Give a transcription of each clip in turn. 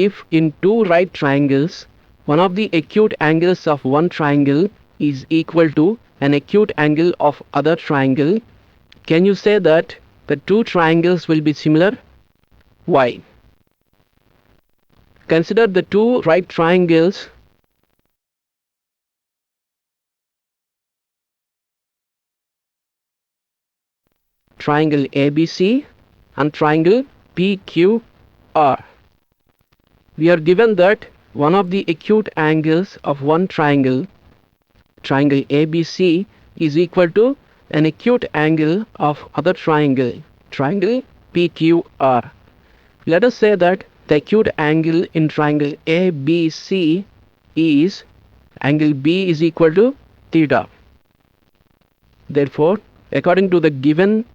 if in two right triangles, one of the acute angles of one triangle is equal to an acute angle of other triangle, can you say that the two triangles will be similar? Why? Consider the two right triangles. Triangle ABC and triangle PQR. We are given that one of the acute angles of one triangle, triangle ABC, is equal to an acute angle of other triangle, triangle PQR. Let us say that the acute angle in triangle ABC is angle B is equal to theta. Therefore, according to the given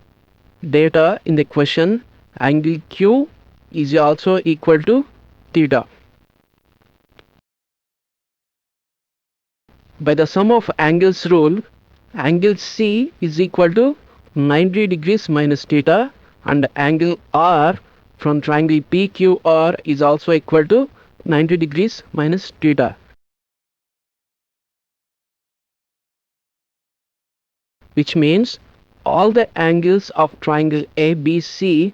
data in the question, angle Q is also equal to theta. By the sum of angles rule, angle C is equal to 90 degrees minus theta, and angle R from triangle PQR is also equal to 90 degrees minus theta, which means all the angles of triangle ABC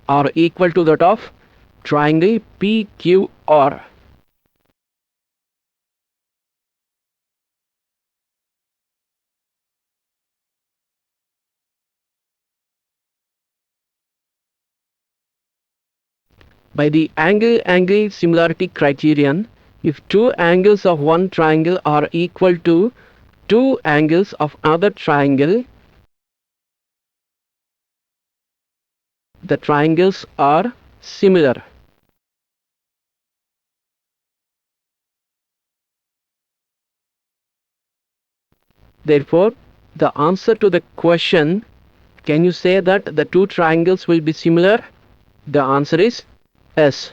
are equal to that of triangle PQR. By the angle similarity criterion, if two angles of one triangle are equal to two angles of another triangle, the triangles are similar. Therefore, the answer to the question, can you say that the two triangles will be similar? The answer is yes.